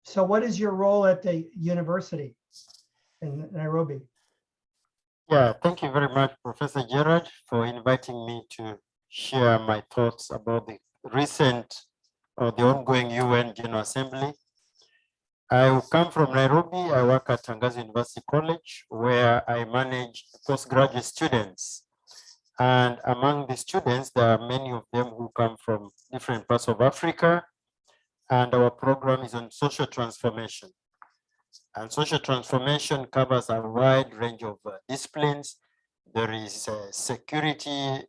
So what is your role at the university in Nairobi? Yeah, thank you very much, Professor Gerald, for inviting me to share my thoughts about the recent or the ongoing UN General Assembly. I come from Nairobi. I work at Tangaza University College, where I manage postgraduate students. And among the students, there are many of them who come from different parts of Africa. And our program is on social transformation. And social transformation covers a wide range of disciplines. There is security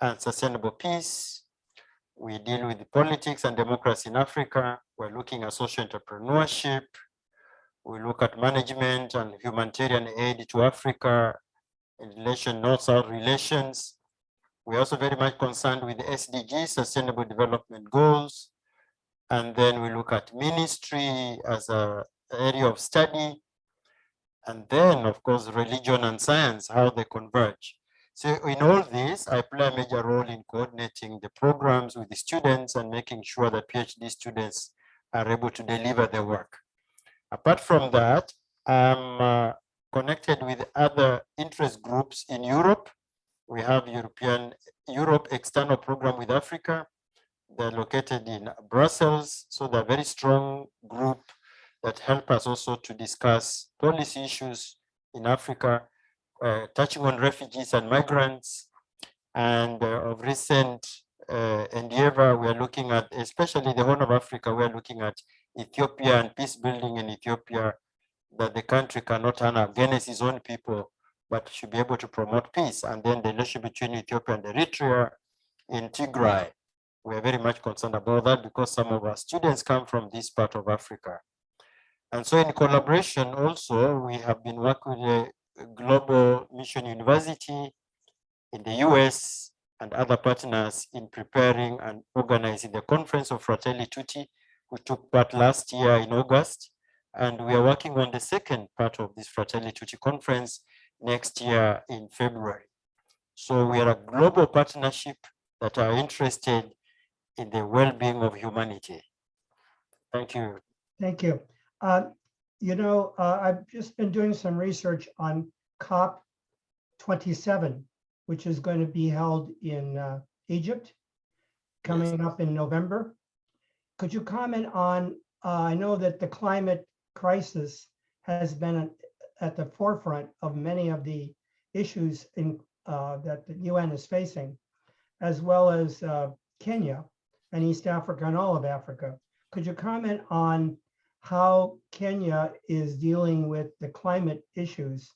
and sustainable peace. We deal with politics and democracy in Africa. We're looking at social entrepreneurship. We look at management and humanitarian aid to Africa in relation North-South relations. We're also very much concerned with the SDGs, Sustainable Development Goals. And then we look at ministry as an area of study. And then, of course, religion and science, how they converge. So in all this, I play a major role in coordinating the programs with the students and making sure that PhD students are able to deliver their work. Apart from that, I'm connected with other interest groups in Europe. We have Europe External Program with Africa. They're located in Brussels, so they're a very strong group that help us also to discuss policy issues in Africa, touching on refugees and migrants. And of recent endeavor, we are looking at, especially the Horn of Africa, we are looking at Ethiopia and peace building in Ethiopia, that the country cannot turn against its own people, but should be able to promote peace. And then the relationship between Ethiopia and Eritrea in Tigray. We are very much concerned about that because some of our students come from this part of Africa. And so in collaboration also, we have been working with a global mission university in the US and other partners in preparing and organizing the Conference of Fratelli Tutti, which took part last year in August. And we are working on the second part of this Fratelli Tutti conference next year in February. So we are a global partnership that are interested in the well-being of humanity. Thank you. Thank you. I've just been doing some research on COP27, which is going to be held in Egypt, coming up in November. Could you comment on, I know that the climate crisis has been at the forefront of many of the issues that the UN is facing, as well as Kenya and East Africa and all of Africa. Could you comment on how Kenya is dealing with the climate issues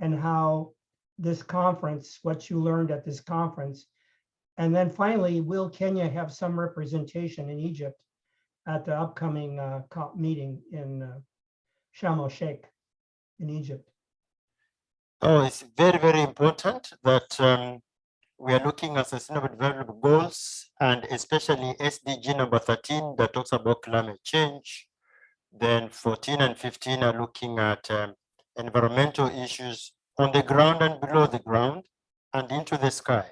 and how this conference, what you learned at this conference, and then finally, will Kenya have some representation in Egypt at the upcoming COP meeting in Sharm el-Sheikh in Egypt? Oh, it's very, very important that we are looking at sustainable development goals, and especially SDG number 13 that talks about climate change. Then 14 and 15 are looking at environmental issues on the ground and below the ground and into the sky.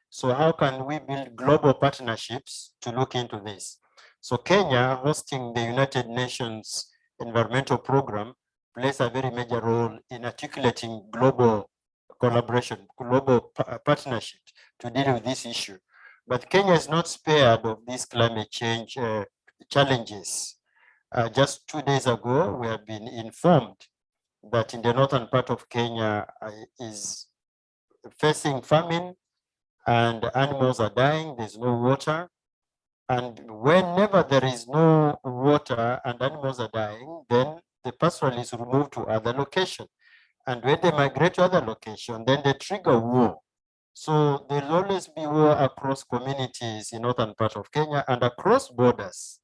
So how can we build global partnerships to look into this? So Kenya, hosting the United Nations Environmental Program, plays a very major role in articulating global collaboration, global partnerships to deal with this issue. But Kenya is not spared of these climate change challenges. Just 2 days ago, we have been informed that in the northern part of Kenya is facing famine and animals are dying, there's no water. And whenever there is no water and animals are dying, then the pastoralists will move to other location. And when they migrate to other location, then they trigger war. So there'll always be war across communities in northern part of Kenya and across borders.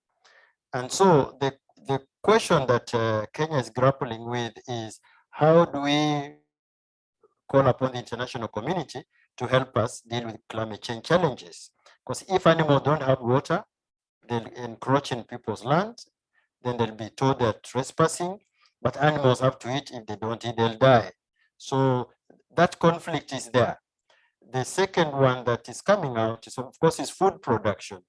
And so the question that Kenya is grappling with is, how do we call upon the international community to help us deal with climate change challenges? Because if animals don't have water, they'll encroach in people's land, then they'll be told they're trespassing, but animals have to eat. If they don't eat, they'll die. So that conflict is there. The second one that is coming out is, of course, is food production.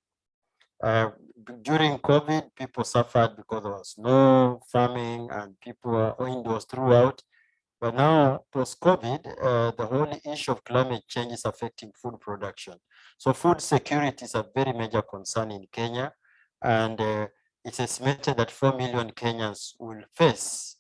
During COVID, people suffered because there was no farming and people were indoors throughout. But now, post-COVID, the whole issue of climate change is affecting food production. So food security is a very major concern in Kenya. And it's estimated that 4 million Kenyans will face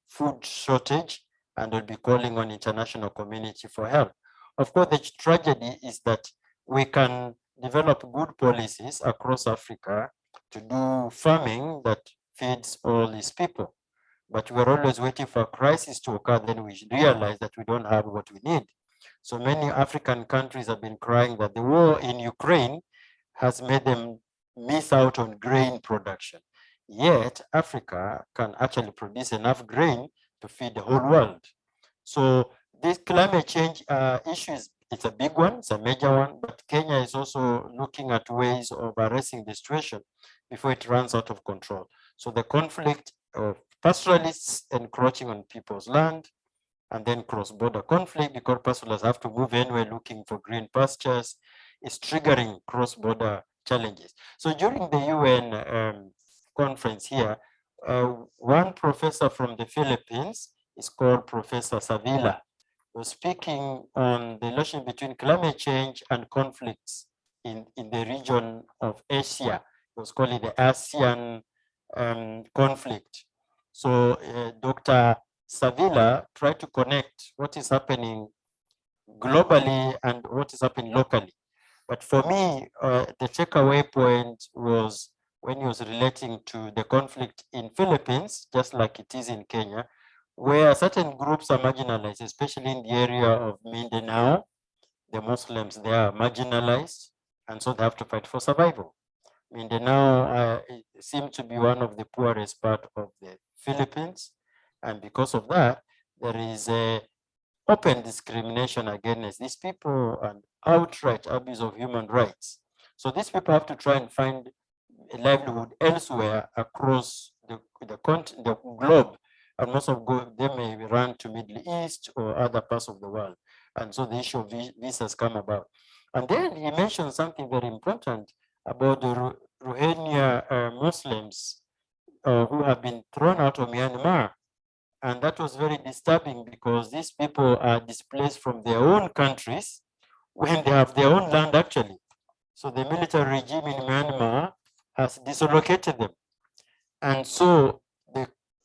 food shortage and will be calling on international community for help. Of course, the tragedy is that we can develop good policies across Africa to do farming that feeds all these people. But we're always waiting for a crisis to occur, then we realize that we don't have what we need. So many African countries have been crying that the war in Ukraine has made them miss out on grain production. Yet Africa can actually produce enough grain to feed the whole world. So this climate change issue it's a big one, it's a major one, but Kenya is also looking at ways of addressing the situation before it runs out of control. So the conflict of pastoralists encroaching on people's land, and then cross-border conflict because pastoralists have to move anywhere looking for green pastures, is triggering cross-border challenges. So during the UN conference here, one professor from the Philippines is called Professor Savila, was speaking on the relation between climate change and conflicts in the region of Asia. It was called the ASEAN conflict. So Dr. Savila tried to connect what is happening globally and what is happening locally. But for me, the takeaway point was when he was relating to the conflict in Philippines, just like it is in Kenya, where certain groups are marginalized, especially in the area of Mindanao. The Muslims, they are marginalized, and so they have to fight for survival. Mindanao seems to be one of the poorest part of the Philippines, and because of that, there is a open discrimination against these people and outright abuse of human rights. So these people have to try and find a livelihood elsewhere across the globe, and most of them may run to Middle East or other parts of the world. And so the issue of visas come about. And then he mentioned something very important about the Rohingya Muslims who have been thrown out of Myanmar. And that was very disturbing because these people are displaced from their own countries when they have their own land actually. So the military regime in Myanmar has dislocated them. And so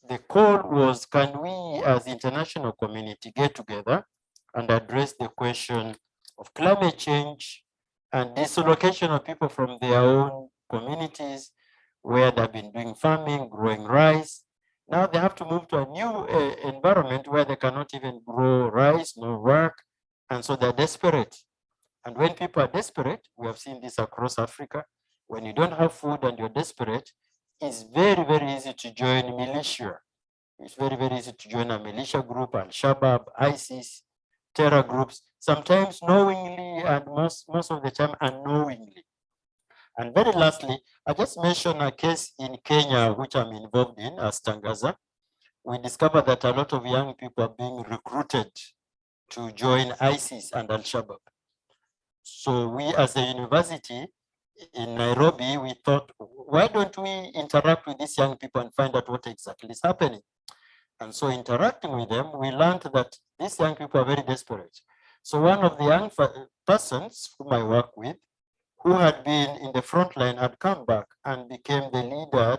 the call was, can we as international community get together and address the question of climate change and dislocation of people from their own communities where they've been doing farming, growing rice. Now they have to move to a new environment where they cannot even grow rice, no work, and so they're desperate. And when people are desperate, we have seen this across Africa, when you don't have food and you're desperate, it's very, very easy to join militia. It's very, very easy to join a militia group, Al-Shabaab, ISIS, terror groups, sometimes knowingly and most of the time unknowingly. And very lastly, I just mentioned a case in Kenya, which I'm involved in as Tangaza. We discovered that a lot of young people are being recruited to join ISIS and Al-Shabaab. So we as a university in Nairobi, we thought, why don't we interact with these young people and find out what exactly is happening? And so interacting with them, we learned that these young people are very desperate. So one of the young persons whom I work with, who had been in the front line, had come back and became the leader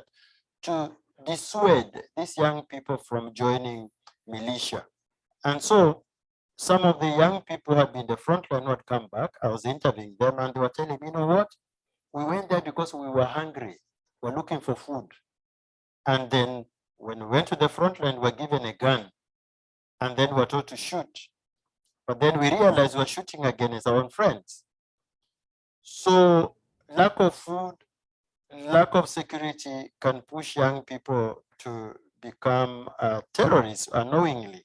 to dissuade these young people from joining militia. And so some of the young people who had been in the front line had come back. I was interviewing them and they were telling me, you know what? We went there because we were hungry. We're looking for food. And then when we went to the front line, we were given a gun. And then we were told to shoot. But then we realized we were shooting against our own friends. So lack of food, lack of security can push young people to become terrorists unknowingly.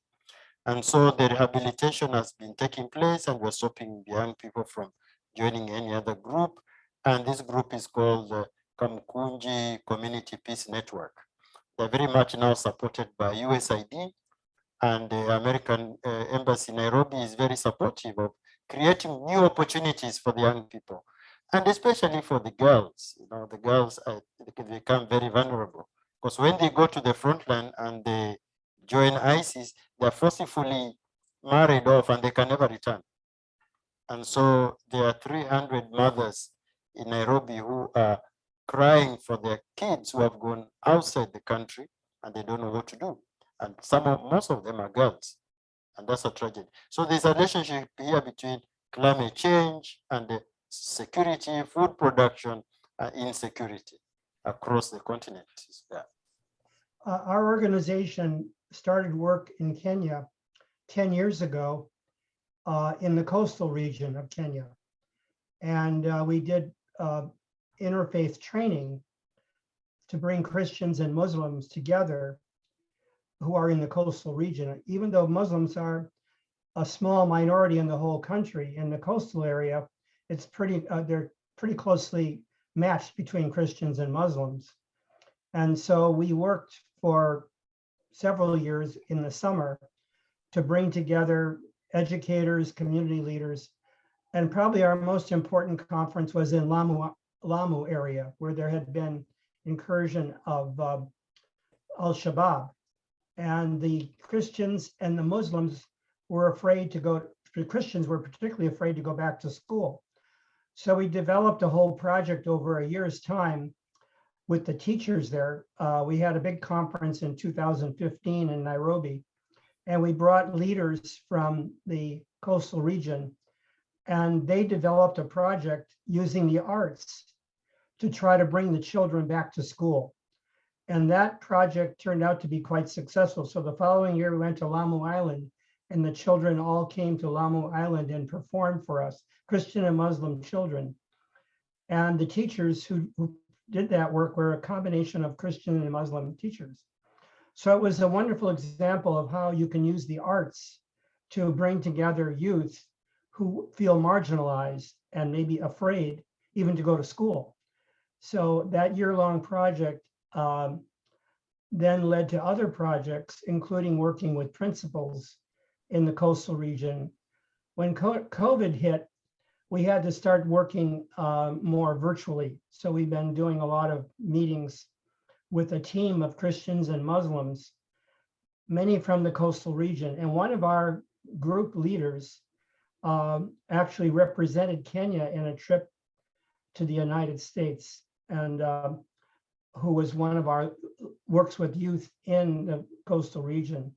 And so the rehabilitation has been taking place and we're stopping the young people from joining any other group. And this group is called the Kamkunji Community Peace Network. They're very much now supported by USAID, and the American Embassy in Nairobi is very supportive of creating new opportunities for the young people. And especially for the girls, the girls they become very vulnerable because when they go to the front line and they join ISIS, they're forcibly married off and they can never return. And so there are 300 mothers in Nairobi who are crying for their kids who have gone outside the country and they don't know what to do. And most of them are girls, and that's a tragedy. So there's a relationship here between climate change and the security, food production, and insecurity across the continent. Our organization started work in Kenya 10 years ago in the coastal region of Kenya. And we did interfaith training to bring Christians and Muslims together who are in the coastal region. Even though Muslims are a small minority in the whole country, in the coastal area, it's they're pretty closely matched between Christians and Muslims. And so we worked for several years in the summer to bring together educators, community leaders, and probably our most important conference was in Lamu area, where there had been incursion of Al-Shabaab. And the Christians and the Muslims were afraid to go, the Christians were particularly afraid to go back to school. So we developed a whole project over a year's time with the teachers there. We had a big conference in 2015 in Nairobi, and we brought leaders from the coastal region, and they developed a project using the arts to try to bring the children back to school. And that project turned out to be quite successful. So the following year we went to Lamu Island, and the children all came to Lamu Island and performed for us, Christian and Muslim children. And the teachers who did that work were a combination of Christian and Muslim teachers. So it was a wonderful example of how you can use the arts to bring together youth who feel marginalized and maybe afraid even to go to school. So that year-long project then led to other projects, including working with principals in the coastal region. When COVID hit, we had to start working more virtually. So we've been doing a lot of meetings with a team of Christians and Muslims, many from the coastal region. And one of our group leaders actually represented Kenya in a trip to the United States, and who was one of our, works with youth in the coastal region.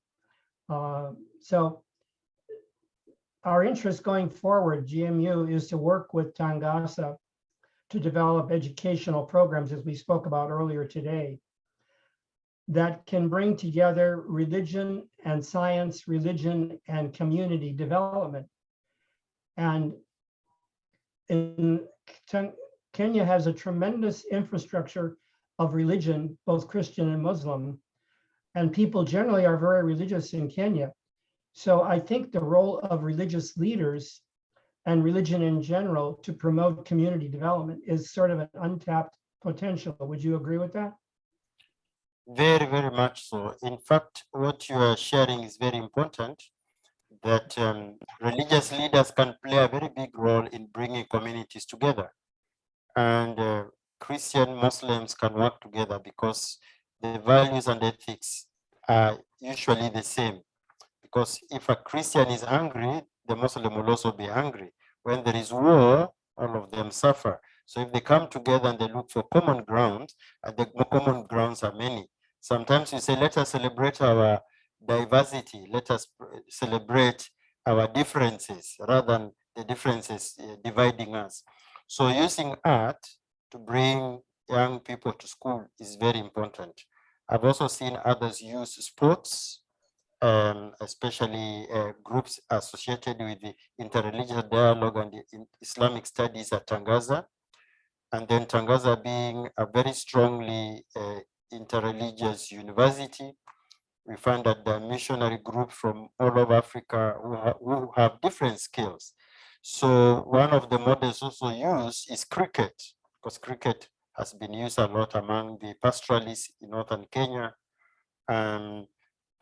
So our interest going forward, GMU, is to work with Tangaza to develop educational programs, as we spoke about earlier today, that can bring together religion and science, religion and community development. And Kenya has a tremendous infrastructure of religion, both Christian and Muslim, and people generally are very religious in Kenya. So I think the role of religious leaders and religion in general to promote community development is sort of an untapped potential. Would you agree with that? Very, very much so. In fact, what you are sharing is very important, that religious leaders can play a very big role in bringing communities together. And Christian Muslims can work together because the values and ethics are usually the same. Because if a Christian is angry, the Muslim will also be angry. When there is war, all of them suffer. So if they come together and they look for common ground, and the common grounds are many. Sometimes you say, let us celebrate our diversity. Let us celebrate our differences rather than the differences dividing us. So using art to bring young people to school is very important. I've also seen others use sports, especially groups associated with the interreligious dialogue and the Islamic studies at Tangaza. And then Tangaza being a very strongly interreligious university, we find that the missionary group from all over Africa who have different skills. So one of the models also used is cricket, because cricket has been used a lot among the pastoralists in northern Kenya. And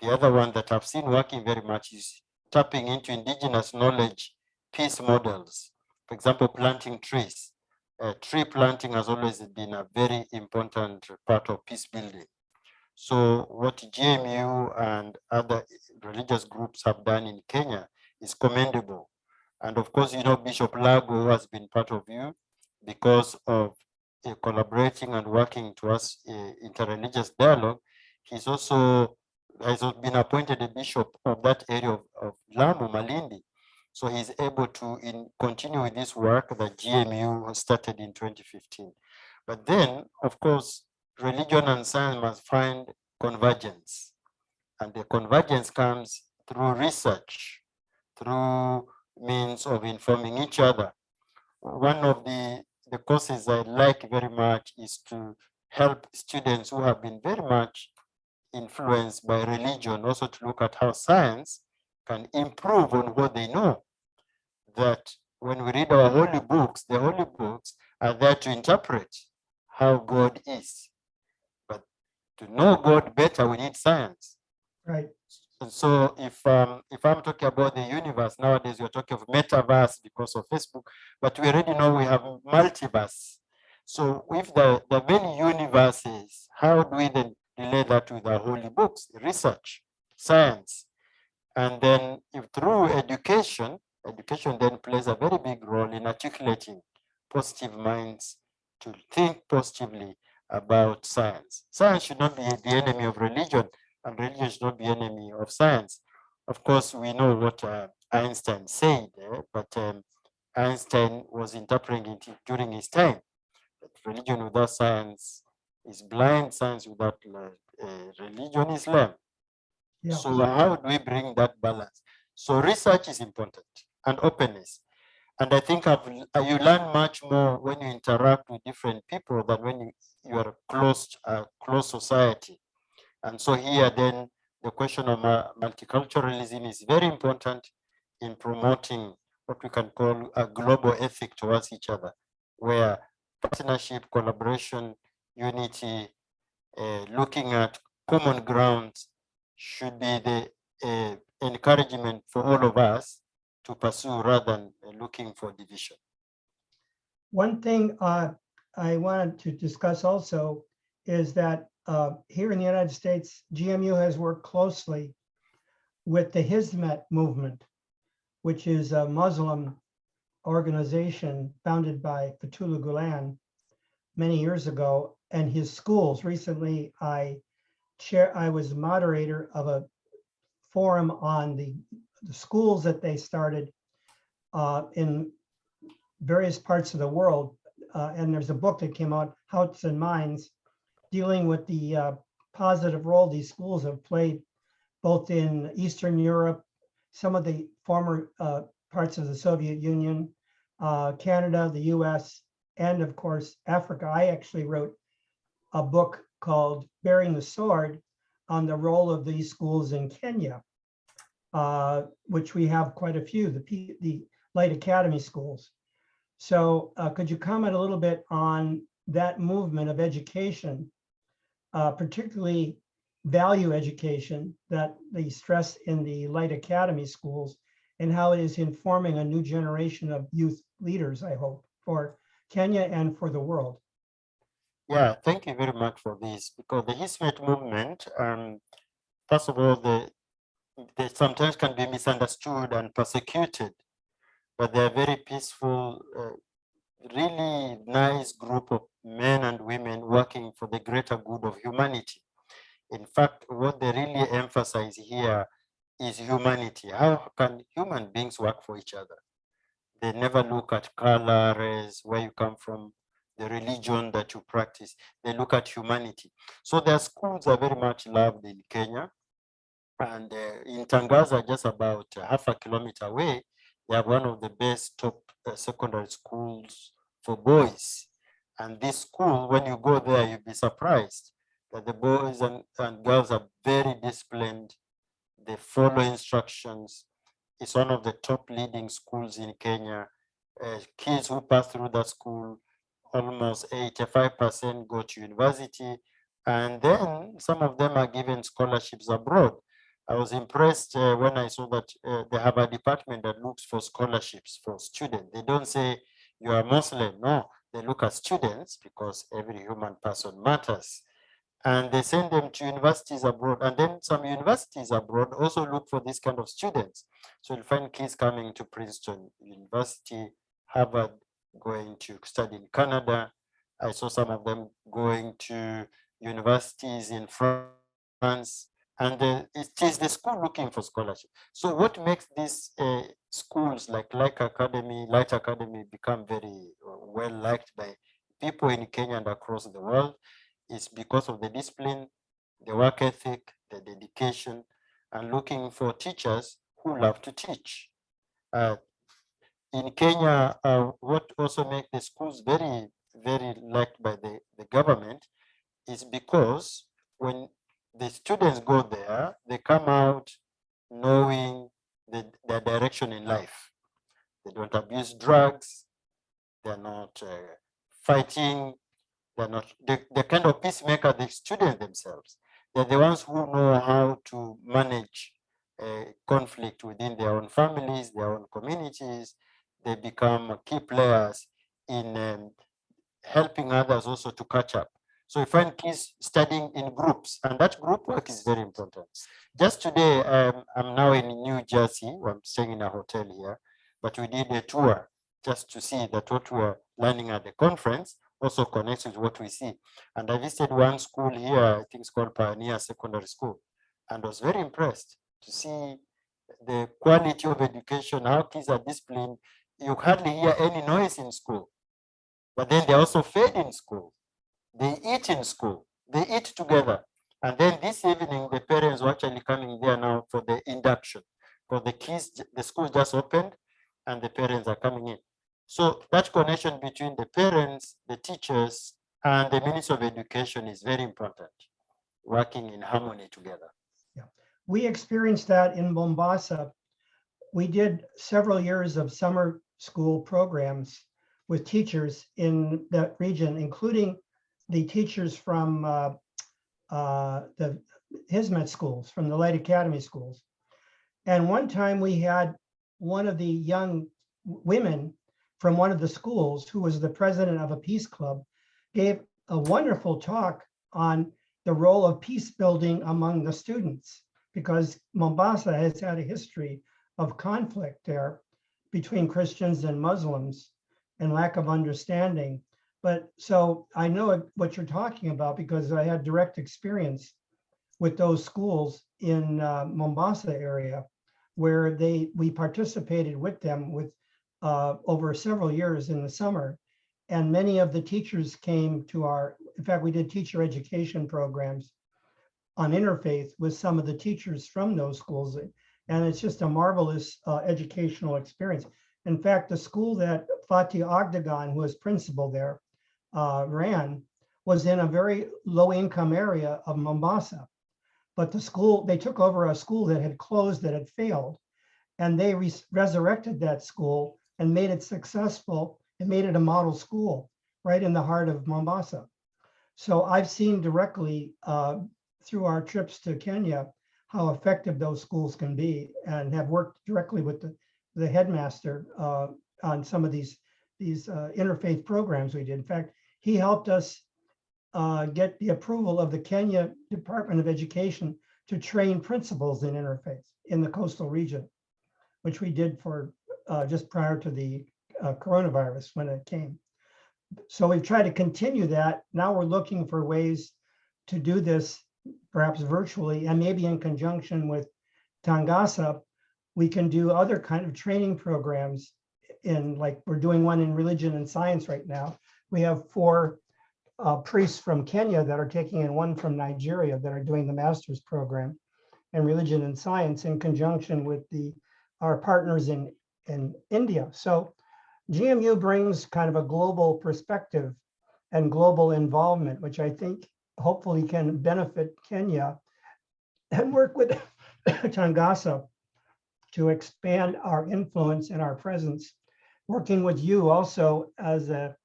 the other one that I've seen working very much is tapping into indigenous knowledge, peace models. For example, planting trees. tree planting has always been a very important part of peace building. So what GMU and other religious groups have done in Kenya is commendable. And of course, you know, Bishop Lago has been part of you because of collaborating and working towards interreligious dialogue. He's also has been appointed a bishop of that area of Lamu, Malindi. So he's able to continue with this work that GMU started in 2015. But then, of course, religion and science must find convergence. And the convergence comes through research, through means of informing each other. One of the courses I like very much is to help students who have been very much influenced by religion also to look at how science can improve on what they know. That when we read our holy books, the holy books are there to interpret how God is. But to know God better, we need science. Right. And so if I'm talking about the universe, nowadays we're talking of metaverse because of Facebook, but we already know we have multiverse. So if the many universes, how do we then relate that to the holy books, research, science? And then if through education then plays a very big role in articulating positive minds to think positively about science. Science should not be the enemy of religion, and religion should not be enemy of science. Of course, we know what Einstein said, but Einstein was interpreting it during his time. That religion without science is blind, science without religion is lame. Yeah. So how do we bring that balance? So research is important and openness. And I think you learn much more when you interact with different people than when you are close society. And so here then the question of multiculturalism is very important in promoting what we can call a global ethic towards each other, where partnership, collaboration, unity, looking at common grounds should be the encouragement for all of us to pursue rather than looking for division. One thing I wanted to discuss also is that here in the United States, GMU has worked closely with the Hizmet movement, which is a Muslim organization founded by Fethullah Gulen many years ago, and his schools. Recently, I was the moderator of a forum on the schools that they started in various parts of the world. And there's a book that came out, Hearts and Minds, dealing with the positive role these schools have played both in Eastern Europe, some of the former parts of the Soviet Union, Canada, the US, and of course, Africa. I actually wrote a book called Bearing the Sword on the role of these schools in Kenya, which we have quite a few, the Light Academy schools. So could you comment a little bit on that movement of education, particularly value education that they stress in the Light Academy schools, and how it is informing a new generation of youth leaders, I hope, for Kenya and for the world? Yeah, thank you very much for this, because the Hizmet movement, first of all, they sometimes can be misunderstood and persecuted, but they're very peaceful, really nice group of men and women working for the greater good of humanity. In fact, what they really emphasize here is humanity. How can human beings work for each other? They never look at color, race, where you come from, the religion that you practice. They look at humanity. So their schools are very much loved in Kenya. And in Tangaza, just about half a kilometer away, they have one of the best top secondary schools for boys. And this school, when you go there, you'll be surprised that the boys and girls are very disciplined. They follow instructions. It's one of the top leading schools in Kenya. Kids who pass through that school, almost 85% go to university. And then some of them are given scholarships abroad. I was impressed when I saw that they have a department that looks for scholarships for students. They don't say you are Muslim, no. they look at students because every human person matters. And they send them to universities abroad. And then some universities abroad also look for this kind of students. So you'll find kids coming to Princeton University, Harvard, going to study in Canada. I saw some of them going to universities in France. And it is the school looking for scholarship. So what makes these schools like Light Academy become very well liked by people in Kenya and across the world is because of the discipline, the work ethic, the dedication, and looking for teachers who love to teach. In Kenya, what also makes the schools very, very liked by the government is because when the students go there, they come out knowing their direction in life. They don't abuse drugs. They're not fighting. They're not the kind of peacemaker, the students themselves. They're the ones who know how to manage conflict within their own families, their own communities. They become key players in helping others also to catch up. So you find kids studying in groups, and that group work is very important. Just today, I'm now in New Jersey. I'm staying in a hotel here, but we did a tour just to see that what we're learning at the conference also connects with what we see. And I visited one school here, I think it's called Pioneer Secondary School, and was very impressed to see the quality of education, how kids are disciplined. You hardly hear any noise in school, but then they're also fed in school. They eat in school, they eat together. And then this evening, the parents were actually coming there now for the induction, because the kids, the school just opened and the parents are coming in. So that connection between the parents, the teachers, and the Ministry of Education is very important, working in harmony together. Yeah. We experienced that in Mombasa. We did several years of summer school programs with teachers in that region, including the teachers from the Hizmet schools, from the Light Academy schools. And one time we had one of the young women from one of the schools, who was the president of a peace club, gave a wonderful talk on the role of peace building among the students, because Mombasa has had a history of conflict there between Christians and Muslims and lack of understanding. But so I know what you're talking about, because I had direct experience with those schools in Mombasa area, where we participated with them with over several years in the summer. And many of the teachers came to in fact, we did teacher education programs on interfaith with some of the teachers from those schools. And it's just a marvelous educational experience. In fact, the school that Fatih Ogdogan, who was principal there, ran, was in a very low income area of Mombasa. But the school, they took over a school that had closed, that had failed, and they resurrected that school and made it successful and made it a model school right in the heart of Mombasa. So I've seen directly through our trips to Kenya how effective those schools can be, and have worked directly with the headmaster on some of these interfaith programs we did. In fact, he helped us get the approval of the Kenya Department of Education to train principals in interfaith in the coastal region, which we did for just prior to the coronavirus when it came. So we've tried to continue that. Now we're looking for ways to do this, perhaps virtually, and maybe in conjunction with Tangaza, we can do other kind of training programs like we're doing one in religion and science right now. We have 4 priests from Kenya that are taking, and one from Nigeria that are doing the master's program in religion and science in conjunction with our partners in India. So GMU brings kind of a global perspective and global involvement, which I think hopefully can benefit Kenya, and work with Tangaza to expand our influence and our presence. Working with you also as a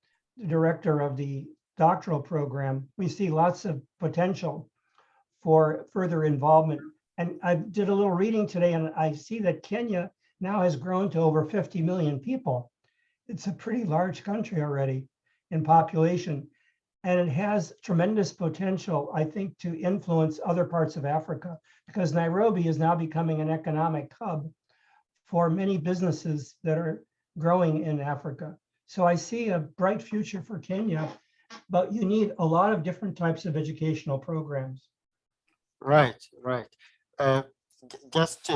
director of the doctoral program, we see lots of potential for further involvement. And I did a little reading today, and I see that Kenya now has grown to over 50 million people. It's a pretty large country already. in population. And it has tremendous potential, I think, to influence other parts of Africa, because Nairobi is now becoming an economic hub for many businesses that are growing in Africa. So I see a bright future for Kenya, but you need a lot of different types of educational programs. Right, right. Just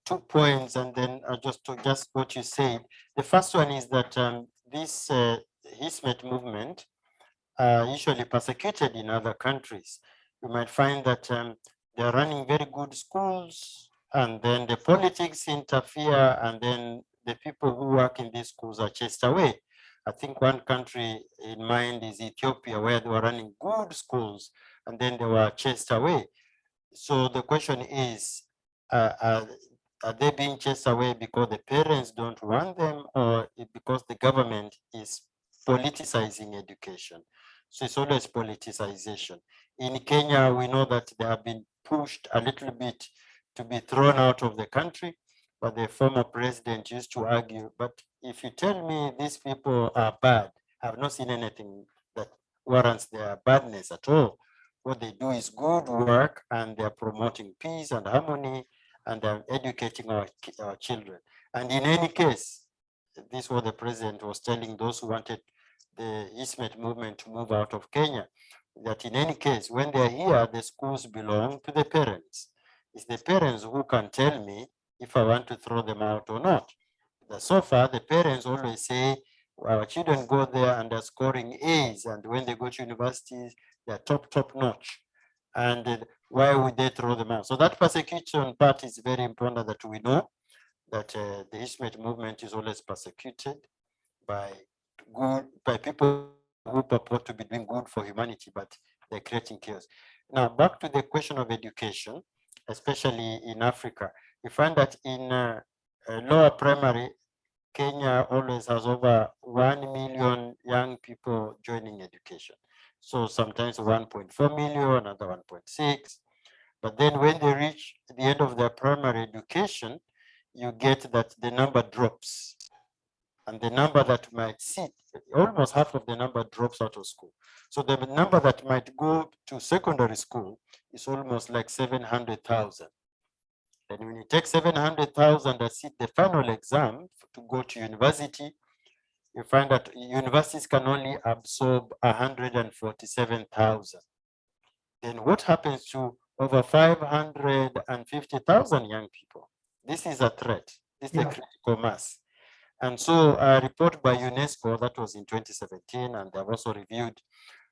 2 points, and then just to just what you said. The first one is that this Hismet movement are usually persecuted in other countries. You might find that they're running very good schools, and then the politics interfere, and then the people who work in these schools are chased away. I think one country in mind is Ethiopia, where they were running good schools, and then they were chased away. So the question is, are they being chased away because the parents don't want them, or because the government is politicizing education? So it's always politicization. In Kenya, we know that they have been pushed a little bit to be thrown out of the country, but the former president used to argue, but if you tell me these people are bad, I've not seen anything that warrants their badness at all. What they do is good work, and they're promoting peace and harmony, and they're educating our children. And in any case, this is what the president was telling those who wanted the Hismet movement to move out of Kenya, that in any case, when they're here, the schools belong to the parents. It's the parents who can tell me if I want to throw them out or not. So far, the parents always say, our children go there and are scoring A's, and when they go to universities, they're top notch. And why would they throw them out? So that persecution part is very important, that we know that the Hismet movement is always persecuted by people who purport to be doing good for humanity, but they're creating chaos. Now, back to the question of education, especially in Africa, you find that in lower primary, Kenya always has over 1 million young people joining education. So sometimes 1.4 million, another 1.6. But then when they reach the end of their primary education, you get that the number drops. And the number that might sit, almost half of the number drops out of school. So the number that might go to secondary school is almost like 700,000. And when you take 700,000 that sit the final exam to go to university, you find that universities can only absorb 147,000. Then what happens to over 550,000 young people? This is a threat. This is a critical mass. And so a report by UNESCO that was in 2017, and they've also reviewed,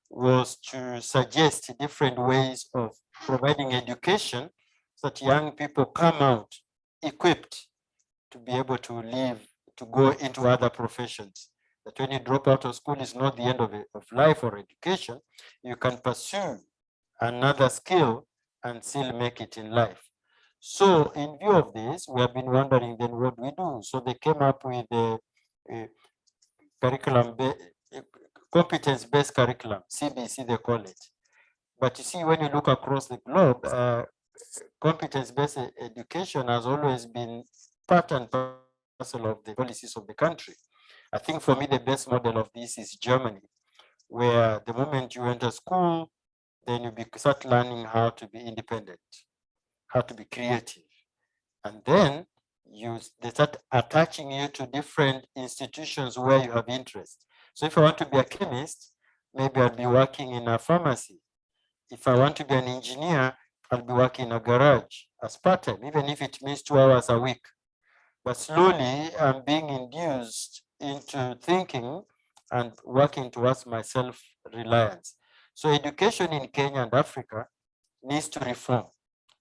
was to suggest different ways of providing education so that young people come out equipped to be able to live, to go into other professions. That when you drop out of school is not the end of life or education. You can pursue another skill and still make it in life. So in view of this, we have been wondering then what we do. So they came up with a curriculum, competence-based curriculum, CBC they call it. But you see, when you look across the globe, competence-based education has always been part and parcel of the policies of the country. I think for me, the best model of this is Germany, where the moment you enter school, then you start learning how to be independent, how to be creative. And then they start attaching you to different institutions where you have interest. So if I want to be a chemist, maybe I'll be working in a pharmacy. If I want to be an engineer, I'll be working in a garage as part-time, even if it means 2 hours a week. But slowly I'm being induced into thinking and working towards my self-reliance. So education in Kenya and Africa needs to reform.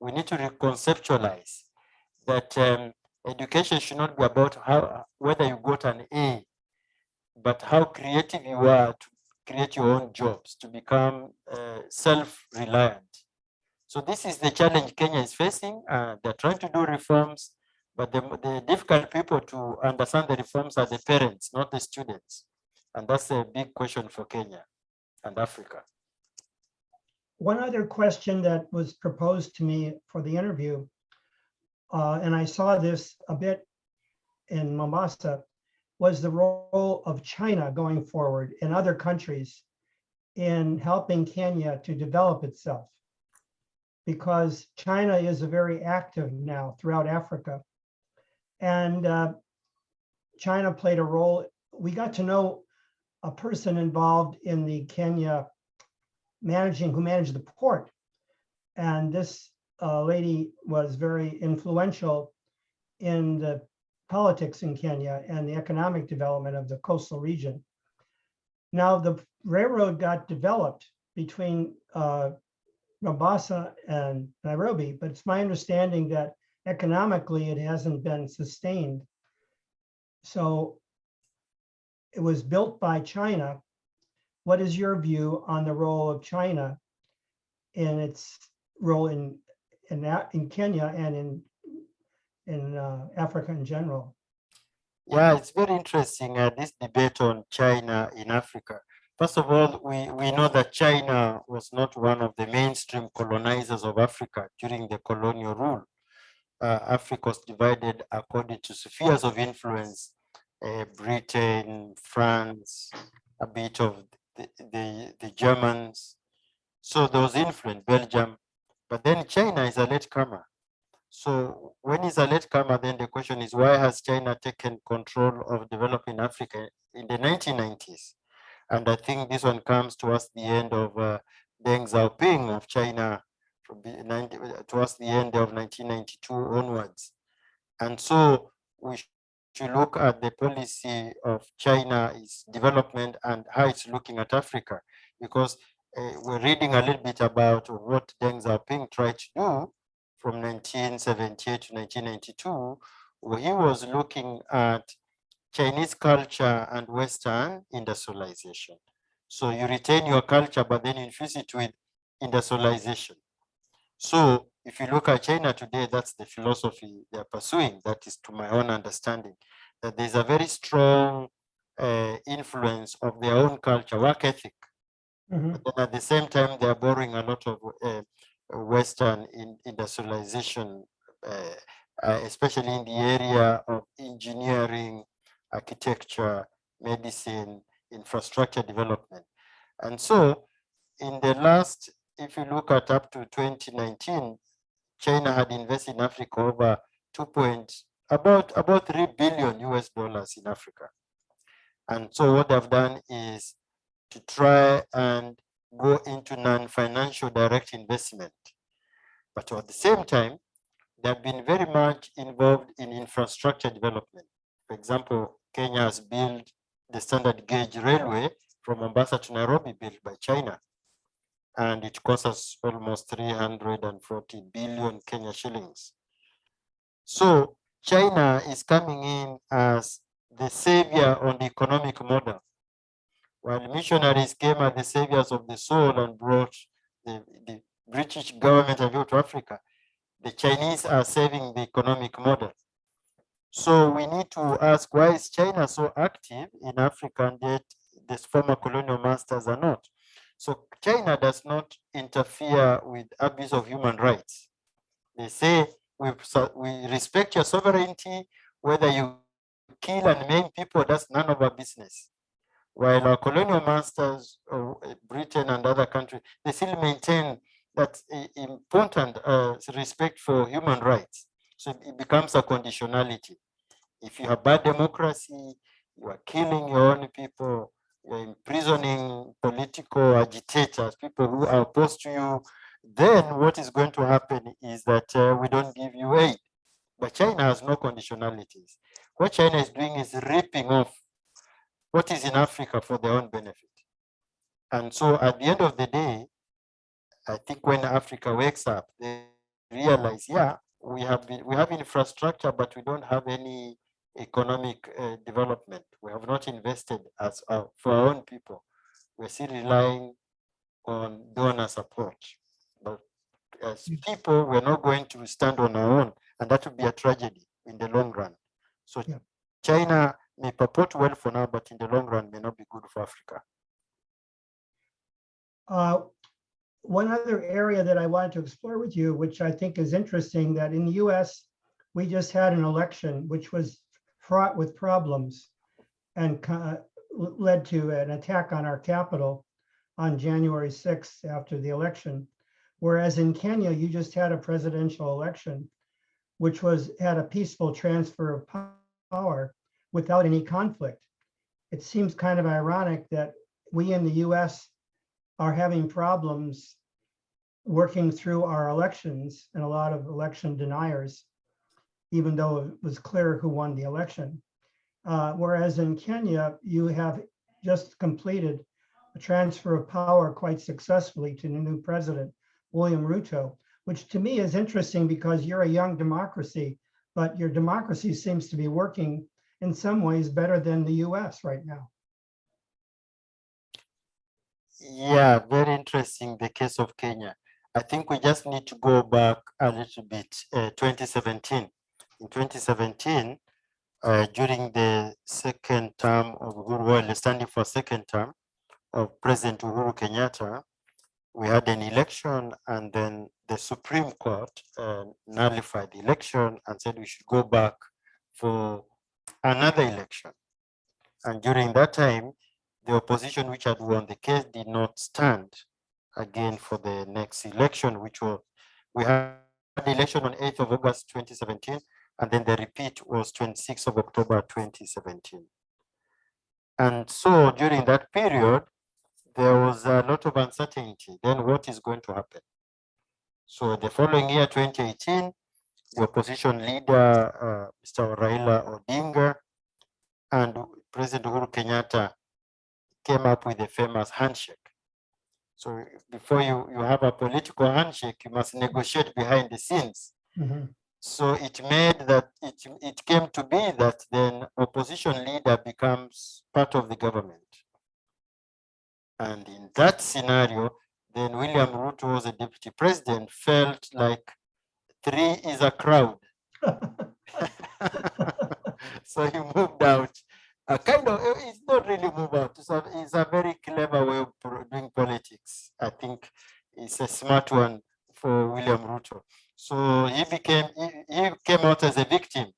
We need to reconceptualize that education should not be about whether you got an A, but how creative you are to create your own jobs, to become self-reliant. So this is the challenge Kenya is facing. They're trying to do reforms, but the difficult people to understand the reforms are the parents, not the students. And that's a big question for Kenya and Africa. One other question that was proposed to me for the interview, and I saw this a bit in Mombasa, was the role of China going forward and other countries in helping Kenya to develop itself. Because China is very active now throughout Africa. And China played a role. We got to know a person involved in the Kenya who managed the port. And this lady was very influential in the politics in Kenya and the economic development of the coastal region. Now the railroad got developed between Mombasa and Nairobi, but it's my understanding that economically it hasn't been sustained. So it was built by China. What is your view on the role of China in its role in Kenya and in Africa in general? Yeah, it's very interesting, this debate on China in Africa. First of all, we know that China was not one of the mainstream colonizers of Africa during the colonial rule. Africa was divided according to spheres of influence, Britain, France, a bit of the Germans. So there was influence, Belgium, but then China is a latecomer. So when it's a latecomer, then the question is, why has China taken control of developing Africa in the 1990s? And I think this one comes towards the end of Deng Xiaoping of China, towards the end of 1992 onwards. And so we should look at the policy of China's development and how it's looking at Africa, because we're reading a little bit about what Deng Xiaoping tried to do from 1978 to 1992, where he was looking at Chinese culture and Western industrialization. So you retain your culture, but then infuse it with industrialization. So if you look at China today, that's the philosophy they're pursuing. That is, to my own understanding, that there's a very strong influence of their own culture, work ethic. But then at the same time, they're borrowing a lot of Western industrialization, especially in the area of engineering, architecture, medicine, infrastructure development. And so in the last, if you look at up to 2019, China had invested in Africa over about $3 billion in Africa. And so what they've done is to try and go into non-financial direct investment. But at the same time, they've been very much involved in infrastructure development. For example, Kenya has built the standard gauge railway from Mombasa to Nairobi, built by China. And it costs us almost 340 billion Kenya shillings. So China is coming in as the savior on the economic model. While missionaries came as the saviors of the soul and brought the British government and to Africa, the Chinese are saving the economic model. So we need to ask, why is China so active in Africa and yet the former colonial masters are not? So China does not interfere with abuse of human rights. They say, we respect your sovereignty, whether you kill and maim people, that's none of our business. While our colonial masters, Britain and other countries, they still maintain that important respect for human rights. So it becomes a conditionality. If you have bad democracy, you are killing your own people, you're imprisoning political agitators, people who are opposed to you, then what is going to happen is that we don't give you aid. But China has no conditionalities. What China is doing is ripping off what is in Africa for their own benefit. And so at the end of the day, I think when Africa wakes up, they realize, yeah, we have infrastructure, but we don't have any economic development. We have not invested as for our own people. We're still relying on donor support. But as people, we're not going to stand on our own, and that would be a tragedy in the long run. So yeah. China may purport well for now, but in the long run may not be good for Africa. One other area that I wanted to explore with you, which I think is interesting, that in the US, we just had an election which was fraught with problems. and led to an attack on our capital on January 6th after the election. Whereas in Kenya, you just had a presidential election, which had a peaceful transfer of power without any conflict. It seems kind of ironic that we in the US are having problems working through our elections and a lot of election deniers, even though it was clear who won the election. Whereas in Kenya, you have just completed a transfer of power quite successfully to the new president, William Ruto, which to me is interesting because you're a young democracy, but your democracy seems to be working in some ways better than the US right now. Yeah, very interesting, the case of Kenya. I think we just need to go back a little bit, 2017. In 2017, during the second term of Uhuru, standing for second term of President Uhuru Kenyatta, we had an election, and then the Supreme Court nullified the election and said we should go back for another election. And during that time, the opposition which had won the case did not stand again for the next election, which was, we had the election on 8th of August 2017, and then the repeat was 26th of October 2017. And so during that period, there was a lot of uncertainty. Then what is going to happen? So the following year, 2018, the opposition leader, Mr. Raila Odinga, and President Uhuru Kenyatta came up with a famous handshake. So before you have a political handshake, you must negotiate behind the scenes. Mm-hmm. So it made that it came to be that then opposition leader becomes part of the government. And in that scenario, then William Ruto, as a deputy president, felt like 3 is a crowd. So he moved out. It's not really move out. It's a very clever way of doing politics. I think it's a smart one for William Ruto. So he came out as a victim.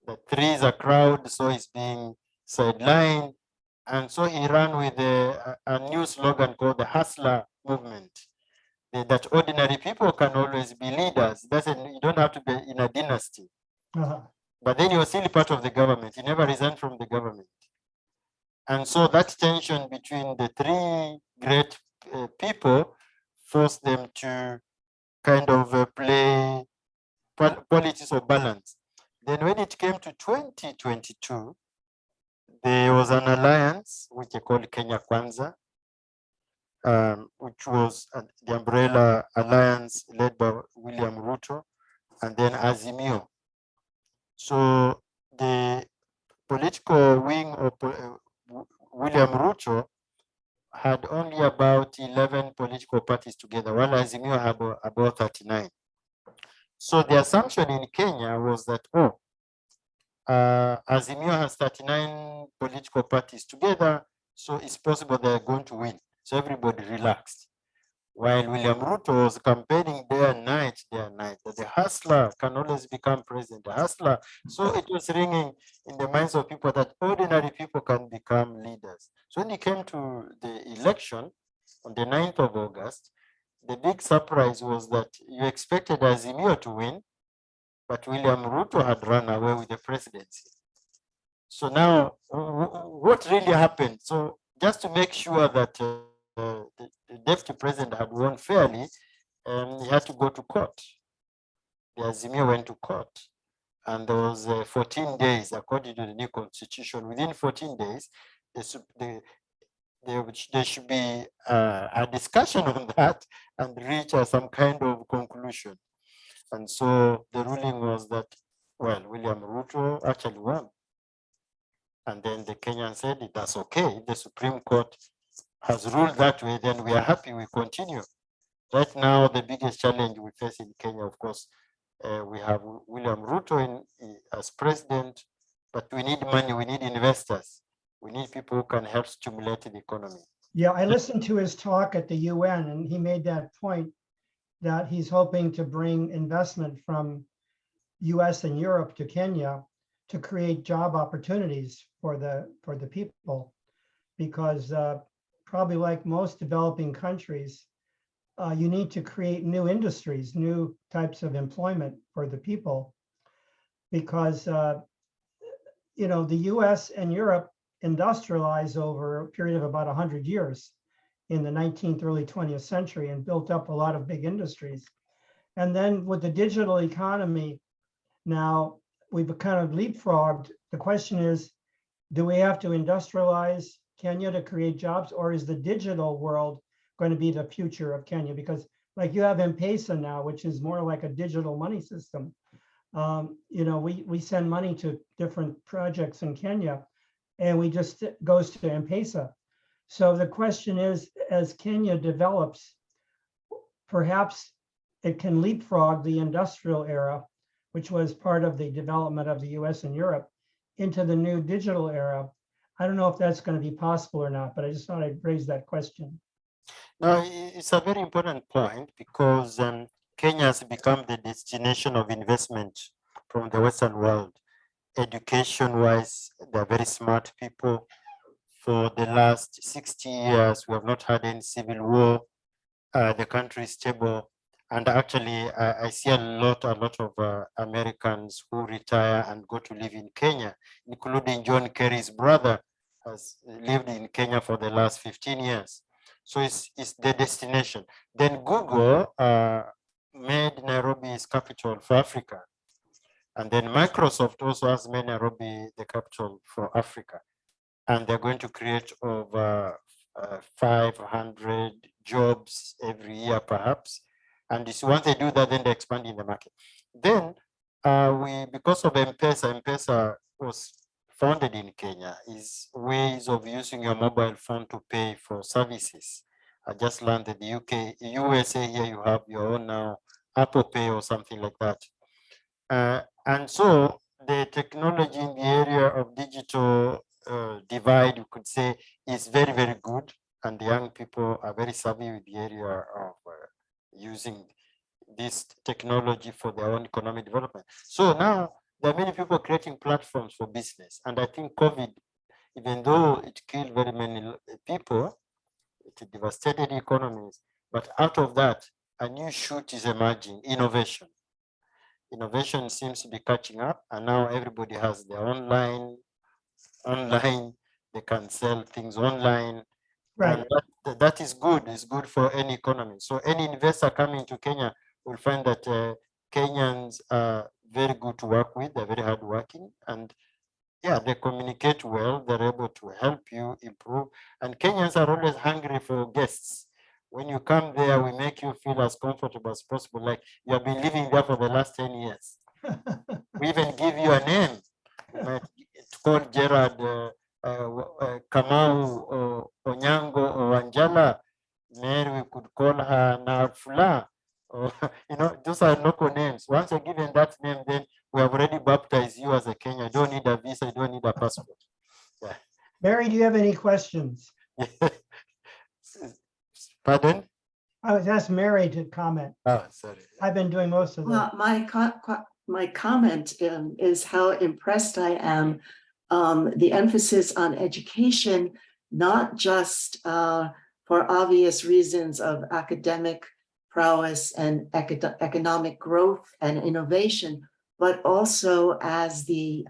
The 3 is a crowd, so he's being sidelined. And so he ran with a new slogan called the Hustler Movement. That ordinary people can always be leaders. You don't have to be in a dynasty. But then you're still part of the government. You never resigned from the government. And so that tension between the 3 great people forced them to kind of play politics of balance. Then when it came to 2022, there was an alliance which they called Kenya Kwanza, which was the umbrella alliance led by William Ruto, and then Azimio. So the political wing of William Ruto had only about 11 political parties together, while Azimio had about 39. So the assumption in Kenya was that, Azimio has 39 political parties together, so it's possible they're going to win. So everybody relaxed. While William Ruto was campaigning day and night, that the hustler can always become president, the hustler. So it was ringing in the minds of people that ordinary people can become leaders. So when it came to the election on the 9th of August, the big surprise was that you expected Azimio to win, but William Ruto had run away with the presidency. So now, what really happened? So just to make sure that the deputy president had won fairly, he had to go to court. The Azimio went to court, and there was 14 days, according to the new constitution. Within 14 days, there should be a discussion on that and reach some kind of conclusion. And so the ruling was that, well, William Ruto actually won. And then the Kenyans said, that's okay. If the Supreme Court has ruled that way, then we are happy, we continue. Right now, the biggest challenge we face in Kenya, of course, we have William Ruto as president, but we need money, we need investors. We need people who can help stimulate the economy. Yeah, I listened to his talk at the UN, and he made that point that he's hoping to bring investment from US and Europe to Kenya to create job opportunities for the people, because probably like most developing countries, you need to create new industries, new types of employment for the people, because the US and Europe industrialized over a period of about 100 years in the 19th, early 20th century, and built up a lot of big industries. And then with the digital economy, now we've kind of leapfrogged. The question is, do we have to industrialize Kenya to create jobs, or is the digital world going to be the future of Kenya? Because like you have M-Pesa now, which is more like a digital money system. We send money to different projects in Kenya, and we just goes to M-Pesa. So the question is, as Kenya develops, perhaps it can leapfrog the industrial era, which was part of the development of the US and Europe, into the new digital era. I don't know if that's going to be possible or not, but I just thought I'd raise that question. No, it's a very important point, because Kenya has become the destination of investment from the Western world. Education-wise, they're very smart people. For the last 60 years, we have not had any civil war. The country is stable. And actually, I see a lot of Americans who retire and go to live in Kenya, including John Kerry's brother has lived in Kenya for the last 15 years. So it's the destination. Then Google made Nairobi its capital for Africa. And then Microsoft also has made Nairobi the capital for Africa. And they're going to create over 500 jobs every year, perhaps. And once they do that, then they expand in the market. Then because of M-Pesa was founded in Kenya, is ways of using your mobile phone to pay for services. I just learned that the USA here, you have your own now Apple Pay or something like that. And so the technology in the area of digital divide, you could say, is very, very good. And the young people are very savvy with the area of using this technology for their own economic development. So now there are many people creating platforms for business. And I think COVID, even though it killed very many people, it devastated economies, but out of that, a new shoot is emerging: innovation. Innovation seems to be catching up, and now everybody has their online, they can sell things online. Right. And that is good. It's good for any economy. So any investor coming to Kenya will find that Kenyans are very good to work with. They're very hardworking, and yeah, they communicate well. They're able to help you improve. And Kenyans are always hungry for guests. When you come there, we make you feel as comfortable as possible, like you have been living there for the last 10 years. We even give you a name. It's called Gerald, Kamau, or Onyango, or Anjala. Mary, we could call her Nafula. Or, those are local names. Once you're given that name, then we have already baptized you as a Kenyan. You don't need a visa, you don't need a passport. Yeah. Mary, do you have any questions? Pardon? I was asked Mary to comment. Oh, sorry. I've been doing most of Well, that. my comment is how impressed I am, the emphasis on education, not just for obvious reasons of academic prowess and economic growth and innovation, but also as the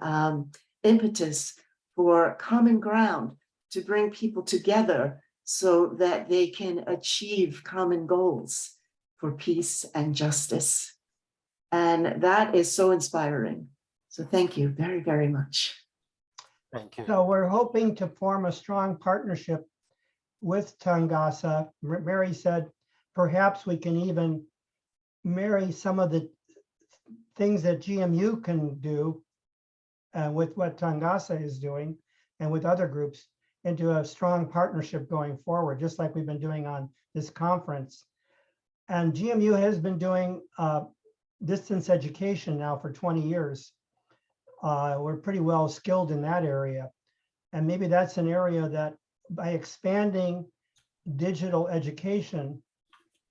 impetus for common ground to bring people together so that they can achieve common goals for peace and justice. And that is so inspiring. So thank you very, very much. Thank you. So we're hoping to form a strong partnership with Tangaza. Mary said, perhaps we can even marry some of the things that GMU can do with what Tangaza is doing and with other groups into a strong partnership going forward, just like we've been doing on this conference. And GMU has been doing distance education now for 20 years. We're pretty well skilled in that area. And maybe that's an area that by expanding digital education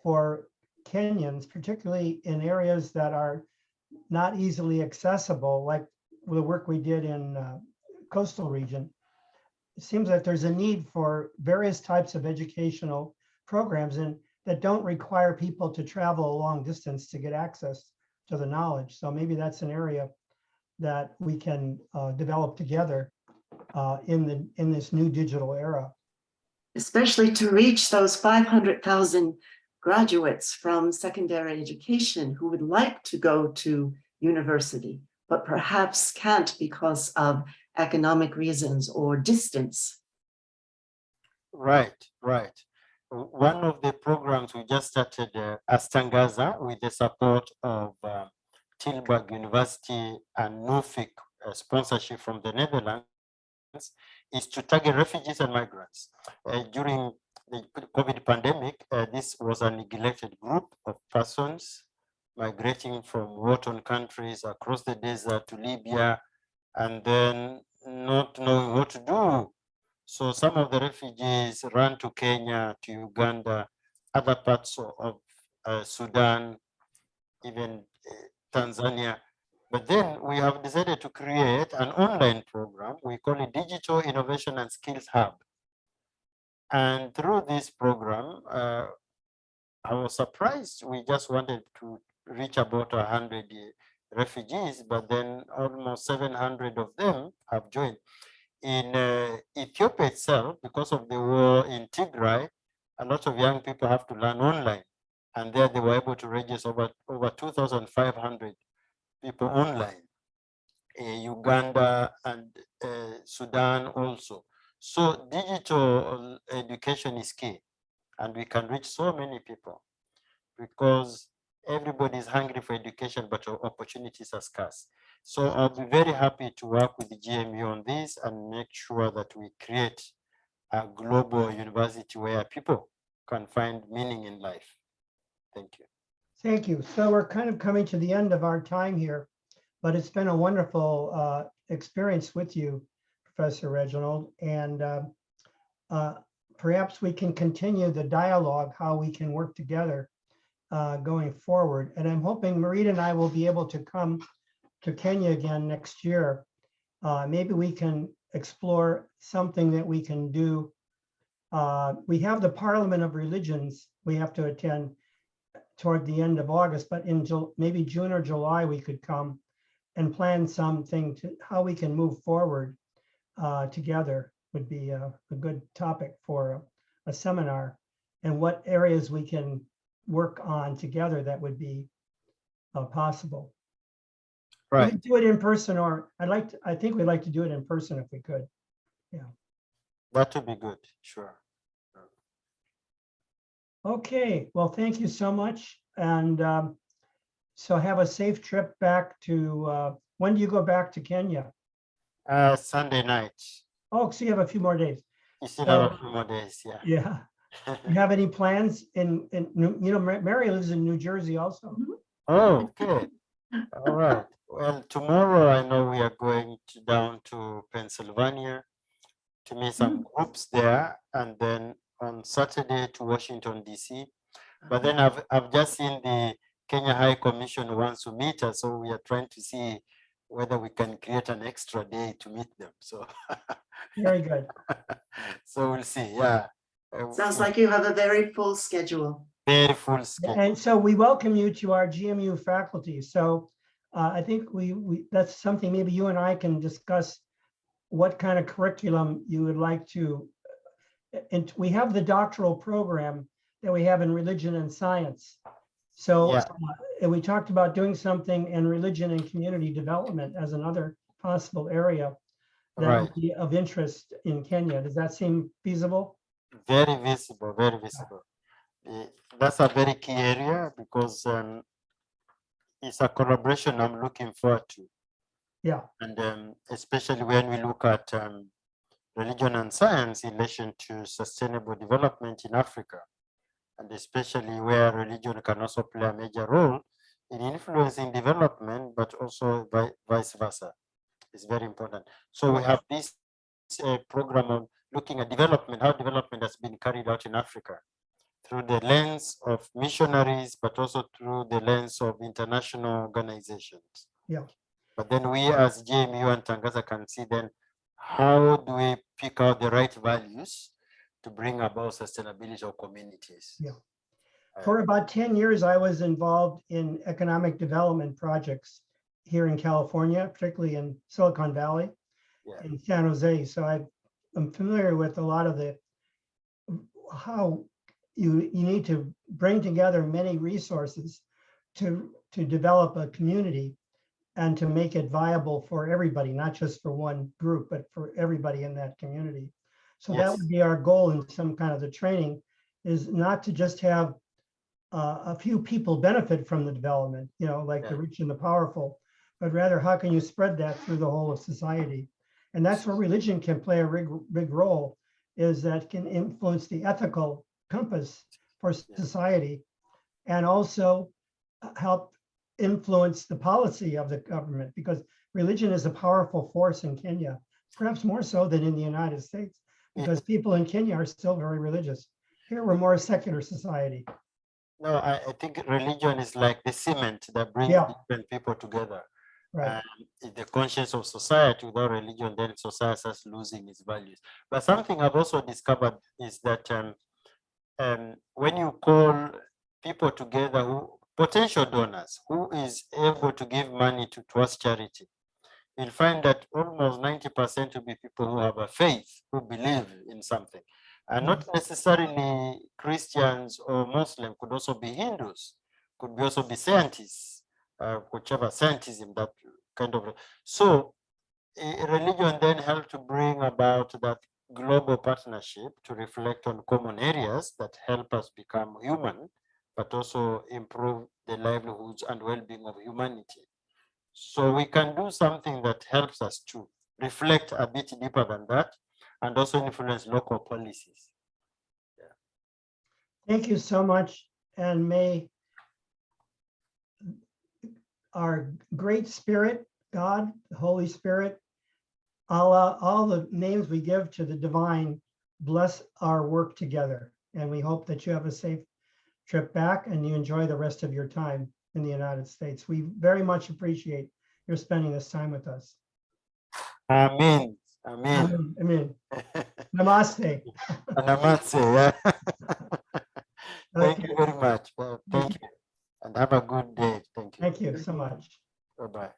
for Kenyans, particularly in areas that are not easily accessible, like the work we did in coastal region, it seems that there's a need for various types of educational programs and that don't require people to travel a long distance to get access to the knowledge. So maybe that's an area that we can develop together in this new digital era. Especially to reach those 500,000 graduates from secondary education who would like to go to university, but perhaps can't because of economic reasons or distance. Right, right. One of the programs we just started as Tangaza with the support of Tilburg University and Norfolk sponsorship from the Netherlands is to target refugees and migrants. During the COVID pandemic, this was a neglected group of persons migrating from war-torn countries across the desert to Libya, and then not knowing what to do. So some of the refugees ran to Kenya, to Uganda, other parts of Sudan, even Tanzania. But then we have decided to create an online program. We call it Digital Innovation and Skills Hub. And through this program, I was surprised. We just wanted to reach about 100 refugees, but then almost 700 of them have joined. In Ethiopia itself, because of the war in Tigray, a lot of young people have to learn online. And there they were able to register over 2,500 people online. Uganda and Sudan also. So digital education is key, and we can reach so many people because everybody is hungry for education, but opportunities are scarce. So I'll be very happy to work with the GMU on this and make sure that we create a global university where people can find meaning in life. Thank you. Thank you. So we're kind of coming to the end of our time here, but it's been a wonderful experience with you, Professor Reginald. And perhaps we can continue the dialogue, how we can work together going forward. And I'm hoping Marita and I will be able to come to Kenya again next year. Maybe we can explore something that we can do. We have the Parliament of Religions we have to attend toward the end of August, but in maybe June or July, we could come and plan something to how we can move forward together would be a good topic for a seminar, and what areas we can work on together that would be possible. Right. We could do it in person, or I think we'd like to do it in person if we could. Yeah. That would be good, sure. Okay, well, thank you so much. And so have a safe trip back to, when do you go back to Kenya? Sunday night. Oh, so you have a few more days. You still have a few more days, yeah. Yeah. You have any plans Mary lives in New Jersey also. Oh, okay. All right. Well, tomorrow I know we are going down to Pennsylvania to meet some groups there, and then on Saturday to Washington, D.C. But then I've just seen the Kenya High Commission wants to meet us, so we are trying to see whether we can create an extra day to meet them. So Very good. so we'll see. Yeah. Sounds like you have a very full schedule. Very full schedule. And so we welcome you to our GMU faculty. So I think that's something maybe you and I can discuss, what kind of curriculum you would like to. And we have the doctoral program that we have in religion and science. So Yeah. And we talked about doing something in religion and community development as another possible area that would be of interest in Kenya. Does that seem feasible? Very visible, very visible. That's a very key area because it's a collaboration I'm looking forward to. Yeah. And especially when we look at religion and science in relation to sustainable development in Africa, and especially where religion can also play a major role in influencing development, but also vice versa. It's very important. So we have this program on looking at development, how development has been carried out in Africa through the lens of missionaries, but also through the lens of international organizations. Yeah. But then we as GMU and Tangaza can see then how do we pick out the right values to bring about sustainability of communities. Yeah. For about 10 years, I was involved in economic development projects here in California, particularly in Silicon Valley, Yeah. in San Jose. So I'm familiar with a lot of how you need to bring together many resources to develop a community and to make it viable for everybody, not just for one group, but for everybody in that community. So that Yes. would be our goal in some kind of the training, is not to just have a few people benefit from the development, like the Yeah. rich and the powerful, but rather how can you spread that through the whole of society? And that's where religion can play a big role, is that can influence the ethical compass for society and also help influence the policy of the government, because religion is a powerful force in Kenya, perhaps more so than in the United States, because people in Kenya are still very religious. Here we're more a secular society. No, I think religion is like the cement that brings Yeah. different people together. Right. In the conscience of society, without religion, then society starts losing its values. But something I've also discovered is that when you call people together, potential donors, who is able to give money towards charity, you'll find that almost 90% will be people who have a faith, who believe in something. And not necessarily Christians or Muslim, could also be Hindus, could be also be scientists, whichever scientism, that kind of. So religion then helped to bring about that global partnership to reflect on common areas that help us become human, but also improve the livelihoods and well-being of humanity. So we can do something that helps us to reflect a bit deeper than that and also influence local policies. Yeah. Thank you so much. And may our great spirit, God, the Holy Spirit, Allah, all the names we give to the divine, bless our work together. And we hope that you have a safe trip back and you enjoy the rest of your time in the United States. We very much appreciate your spending this time with us. Amen. Amen. Amen. Namaste. Namaste. Yeah. Thank Okay. you very much. Well, thank you. And have a good day. Thank you. Thank you so much. Bye-bye.